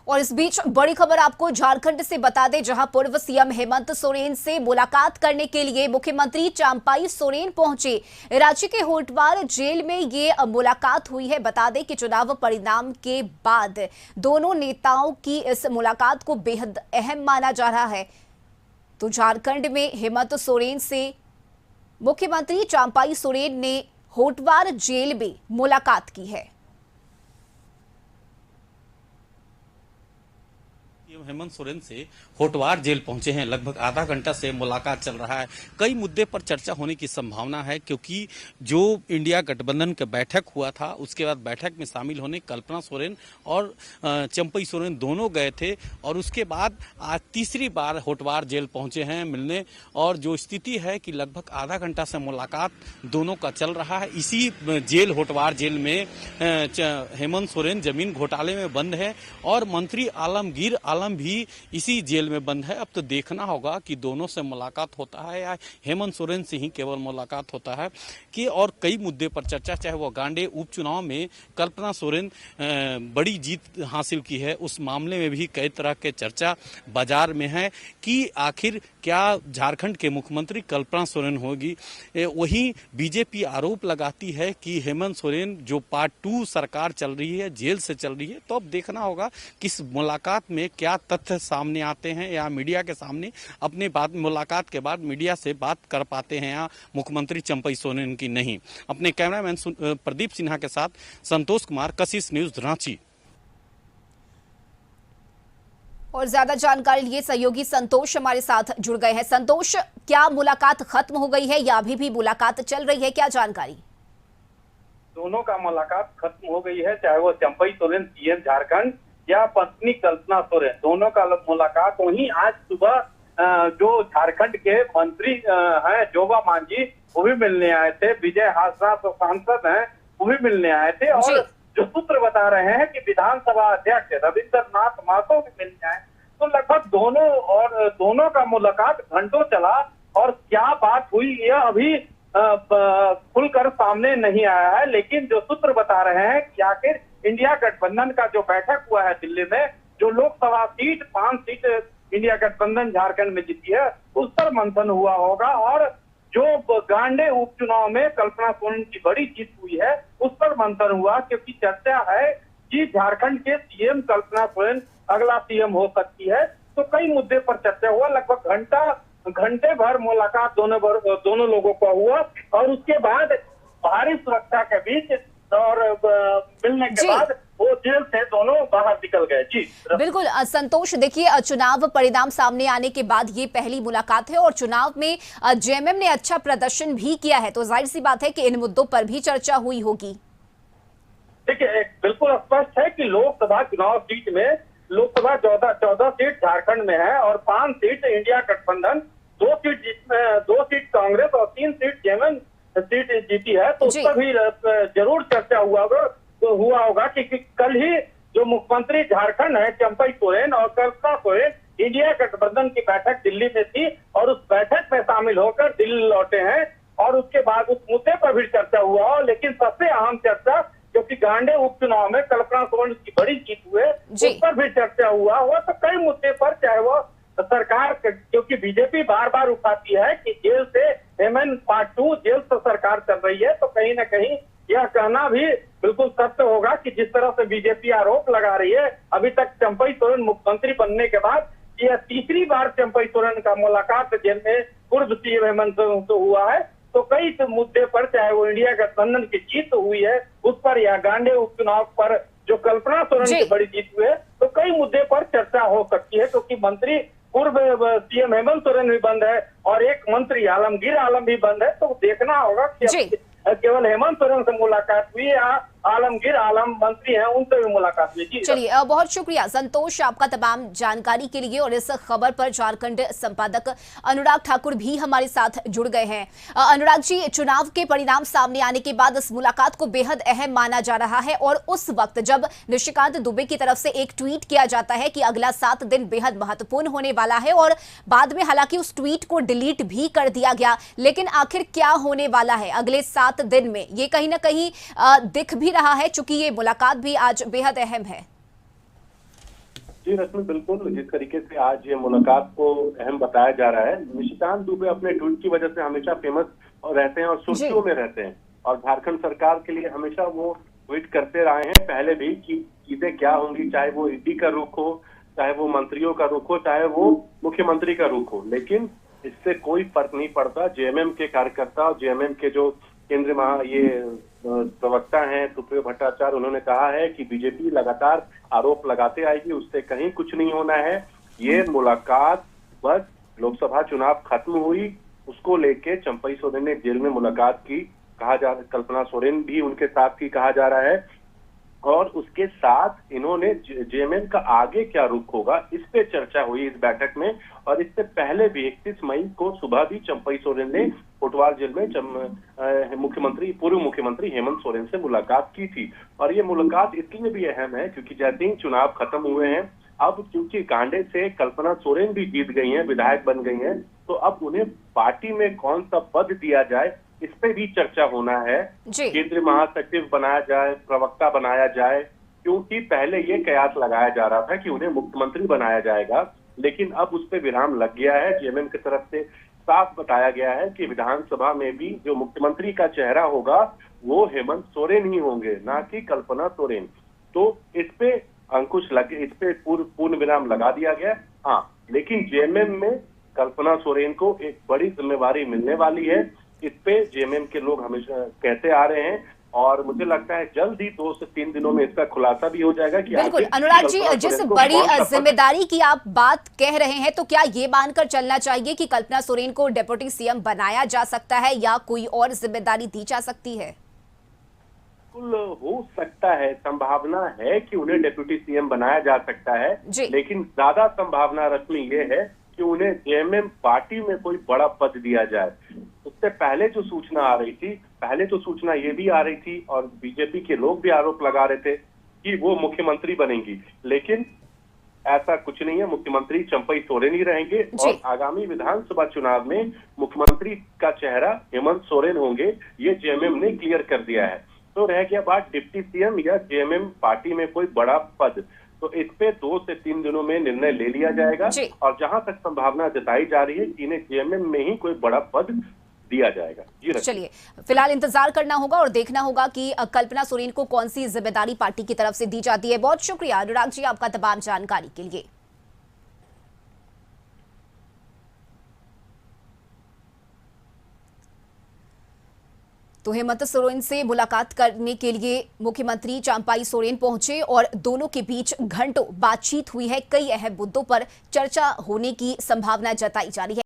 और इस बीच बड़ी खबर आपको झारखंड से बता दें, जहां पूर्व सीएम हेमंत सोरेन से मुलाकात करने के लिए मुख्यमंत्री चंपाई सोरेन पहुंचे। रांची के होटवार जेल में ये मुलाकात हुई है। बता दें कि चुनाव परिणाम के बाद दोनों नेताओं की इस मुलाकात को बेहद अहम माना जा रहा है। तो झारखंड में हेमंत सोरेन से मुख्यमंत्री चंपाई सोरेन ने होटवार जेल में मुलाकात की है। हेमंत सोरेन से होटवार जेल पहुंचे हैं। लगभग आधा घंटा से मुलाकात चल रहा है। कई मुद्दे पर चर्चा होने की संभावना है, क्योंकि जो इंडिया गठबंधन का बैठक हुआ था उसके बाद बैठक में शामिल होने कल्पना सोरेन और चंपई सोरेन दोनों गए थे, और उसके बाद आज तीसरी बार होटवार जेल पहुंचे हैं मिलने। और जो स्थिति है कि लगभग आधा घंटा से मुलाकात दोनों का चल रहा है। इसी जेल होटवार जेल में हेमंत सोरेन जमीन घोटाले में बंद है और मंत्री आलमगीर आलम भी इसी जेल में बंद है। अब तो देखना होगा कि दोनों से मुलाकात होता है या हेमंत सोरेन से ही केवल मुलाकात होता है कि और कई मुद्दे पर चर्चा, चाहे वो गांडे उपचुनाव में कल्पना सोरेन बड़ी जीत हासिल की है, उस मामले में भी कई तरह के चर्चा बाजार में है कि आखिर क्या झारखंड के मुख्यमंत्री कल्पना सोरेन होगी। वहीं बीजेपी आरोप लगाती है कि हेमंत सोरेन जो पार्ट 2 सरकार चल रही है, जेल से चल रही है। तो अब देखना होगा कि इस मुलाकात में क्या तथ्य सामने आते हैं या मीडिया के सामने अपने बात मुलाकात के बाद मीडिया से बात कर पाते हैं या मुख्यमंत्री चंपई सोरेन की नहीं। अपने कैमरामैन प्रदीप सिन्हा के साथ संतोष कुमार, कशिश न्यूज, रांची। और ज्यादा जानकारी लिए सहयोगी संतोष हमारे साथ जुड़ गए हैं। संतोष, क्या मुलाकात खत्म हो गई है या अभी भी मुलाकात चल रही है, क्या जानकारी? दोनों का मुलाकात खत्म हो गई है, चाहे वो चंपई सोरेन सीएम झारखंड या पत्नी कल्पना सोरेन, दोनों का मुलाकात वहीं आज सुबह जो झारखंड के मंत्री हैं जोबा मांझी, वो भी मिलने आए थे। विजय हासरा तो सांसद हैं, वो भी मिलने आए थे। और जो सूत्र बता रहे हैं कि विधानसभा अध्यक्ष रविंद्रनाथ महतो भी मिलने आए। तो लगभग दोनों का मुलाकात घंटों चला और क्या बात हुई यह अभी खुलकर सामने नहीं आया है। लेकिन जो सूत्र बता रहे हैं कि आखिर इंडिया गठबंधन का जो बैठक हुआ है दिल्ली में, जो लोकसभा सीट 5 सीट इंडिया गठबंधन झारखंड में जीती है, उस पर मंथन हुआ होगा। और जो गांडे उपचुनाव में कल्पना सोरेन की बड़ी जीत हुई है, उस पर मंथन हुआ, क्योंकि चर्चा है कि झारखंड के सीएम कल्पना सोरेन अगला सीएम हो सकती है। तो कई मुद्दे पर चर्चा हुआ। लगभग घंटे भर मुलाकात दोनों लोगों का हुआ और उसके बाद भारी सुरक्षा के बीच और मिलने के बाद वो जेल से दोनों बाहर निकल गए। जी बिल्कुल संतोष, देखिए चुनाव परिणाम सामने आने के बाद ये पहली मुलाकात है और चुनाव में जेएमएम ने अच्छा प्रदर्शन भी किया है, तो जाहिर सी बात है कि इन मुद्दों पर भी चर्चा हुई होगी। देखिए, बिल्कुल स्पष्ट है कि लोकसभा चुनाव सीट में लोकसभा 14 सीट झारखंड में है और 5 सीट इंडिया गठबंधन, 2 सीट कांग्रेस और 3 सीट जेएमएम सीट जीती है। तो उस पर भी जरूर चर्चा हुआ होगा कि कल ही जो मुख्यमंत्री झारखंड है चंपई सोरेन और कल्पना सोरेन इंडिया गठबंधन की बैठक दिल्ली में थी और उस बैठक में शामिल होकर दिल्ली लौटे हैं और उसके बाद उस मुद्दे पर भी चर्चा हुआ। लेकिन सबसे अहम चर्चा, क्योंकि गांडे उपचुनाव में कल्पना सोरेन की बड़ी जीत हुई, उस पर भी चर्चा हुआ तो कई मुद्दे पर, चाहे वो सरकार, क्योंकि बीजेपी बार बार उठाती है कि जेल से हेमंत पार्ट 2 जेल से सरकार चल रही है, तो कहीं ना कहीं यह कहना भी बिल्कुल सत्य होगा कि जिस तरह से बीजेपी आरोप लगा रही है, अभी तक चंपई सोरेन मुख्यमंत्री बनने के बाद यह तीसरी बार चंपई सोरेन का मुलाकात जेल में पूर्व सीएम हेमंत सोरेन से हुआ है। तो कई मुद्दे पर, चाहे वो इंडिया गठबंधन की जीत हुई है उस पर या गांडे उपचुनाव पर जो कल्पना सोरेन की बड़ी जीत हुई है, तो कई मुद्दे पर चर्चा हो सकती है। क्योंकि मंत्री पूर्व सीएम हेमंत सोरेन भी बंद है और एक मंत्री आलमगीर आलम भी बंद है। तो देखना होगा कि केवल हेमंत सोरेन से मुलाकात हुई या आलमगीर आलम मंत्री हैं उनसे भी मुलाकात हुई। चलिए, बहुत शुक्रिया संतोष आपका तमाम जानकारी के लिए। और इस खबर पर झारखंड संपादक अनुराग ठाकुर भी हमारे साथ जुड़ गए हैं। अनुराग जी, चुनाव के परिणाम सामने आने के बाद इस मुलाकात को बेहद अहम माना जा रहा है और उस वक्त जब निशिकांत दुबे की तरफ से एक ट्वीट किया जाता है कि अगला 7 दिन बेहद महत्वपूर्ण होने वाला है और बाद में हालांकि उस ट्वीट को डिलीट भी कर दिया गया, लेकिन आखिर क्या होने वाला है अगले 7 दिन में, ये कहीं ना कहीं दिख भी रहा है, चूंकि ये मुलाकात भी आज बेहद अहम है। जी रश्मि, बिल्कुल जिस तरीके से आज ये मुलाकात को अहम बताया जा रहा है, निशिकांत दुबे अपने ट्वीट की वजह से हमेशा फेमस रहते हैं और सुर्खियों में रहते हैं, और झारखंड सरकार के लिए हमेशा वो ट्वीट करते रहे हैं पहले भी कि चीजें क्या होंगी, चाहे वो ईडी का रुख हो, चाहे वो मंत्रियों का रुख हो, चाहे वो मुख्यमंत्री का रुख हो, लेकिन इससे कोई फर्क नहीं पड़ता। जेएमएम के कार्यकर्ता और जेएमएम के जो केंद्रीय प्रवक्ता हैं सुप्रियो भट्टाचार्य, उन्होंने कहा है कि बीजेपी लगातार आरोप लगाते आएगी, उससे कहीं कुछ नहीं होना है। ये मुलाकात बस लोकसभा चुनाव खत्म हुई उसको लेके चंपई सोरेन ने जेल में मुलाकात की, कल्पना सोरेन भी उनके साथ थी कहा जा रहा है, और उसके साथ इन्होंने जेएमएम का आगे क्या रुख होगा इस पे चर्चा हुई इस बैठक में। और इससे पहले भी 31 मई को सुबह भी चंपई सोरेन ने कोतवाल जेल में पूर्व मुख्यमंत्री हेमंत सोरेन से मुलाकात की थी। और ये मुलाकात इसलिए भी अहम है क्योंकि जैसे ही चुनाव खत्म हुए हैं, अब क्योंकि कांडे से कल्पना सोरेन भी जीत गई हैं, विधायक बन गई हैं, तो अब उन्हें पार्टी में कौन सा पद दिया जाए इस पे भी चर्चा होना है। केंद्रीय महासचिव बनाया जाए, प्रवक्ता बनाया जाए, क्योंकि पहले ये कयास लगाया जा रहा था कि उन्हें मुख्यमंत्री बनाया जाएगा, लेकिन अब उस पे विराम लग गया है। जेएमएम की तरफ से साफ बताया गया है कि विधानसभा में भी जो मुख्यमंत्री का चेहरा होगा वो हेमंत सोरेन ही होंगे, ना कि कल्पना सोरेन। तो इस पे अंकुश लगे, इस पे पूर्ण विराम लगा दिया गया। हाँ, लेकिन जेएमएम में कल्पना सोरेन को एक बड़ी जिम्मेवारी मिलने वाली है। इस पे जेएमएम के लोग हमेशा कहते आ रहे हैं, और मुझे लगता है जल्द ही 2 से 3 दिनों में इसका खुलासा भी हो जाएगा कि बिल्कुल। अनुराग जी, जिस बड़ी जिम्मेदारी की आप बात कह रहे हैं, तो क्या ये मानकर चलना चाहिए कि कल्पना सोरेन को डिप्टी सीएम बनाया जा सकता है या कोई और जिम्मेदारी दी जा सकती है? बिल्कुल हो सकता है, संभावना है कि उन्हें डिप्टी सीएम बनाया जा सकता है, लेकिन ज्यादा संभावना रश्मि ये है कि उन्हें जेएमएम पार्टी में कोई बड़ा पद दिया जाए। उससे पहले जो सूचना आ रही थी, पहले तो सूचना ये भी आ रही थी और बीजेपी के लोग भी आरोप लगा रहे थे कि वो मुख्यमंत्री बनेंगी, लेकिन ऐसा कुछ नहीं है। मुख्यमंत्री चंपई सोरेन ही रहेंगे और आगामी विधानसभा चुनाव में मुख्यमंत्री का चेहरा हेमंत सोरेन होंगे, ये जेएमएम ने क्लियर कर दिया है। तो रह गया बात डिप्टी सीएम या जेएमएम पार्टी में कोई बड़ा पद, तो इस पे 2 से 3 दिनों में निर्णय ले लिया जाएगा। और जहां तक संभावना जताई जा रही है कि इन्हें जेएमएम में ही कोई बड़ा पद दिया जाएगा। चलिए, फिलहाल इंतजार करना होगा और देखना होगा कि कल्पना सोरेन को कौन सी जिम्मेदारी पार्टी की तरफ से दी जाती है। बहुत शुक्रिया अनुराग जी आपका तमाम जानकारी के लिए। तो हेमंत सोरेन से मुलाकात करने के लिए मुख्यमंत्री चंपाई सोरेन पहुंचे और दोनों के बीच घंटों बातचीत हुई है। कई अहम मुद्दों पर चर्चा होने की संभावना जताई जा रही है।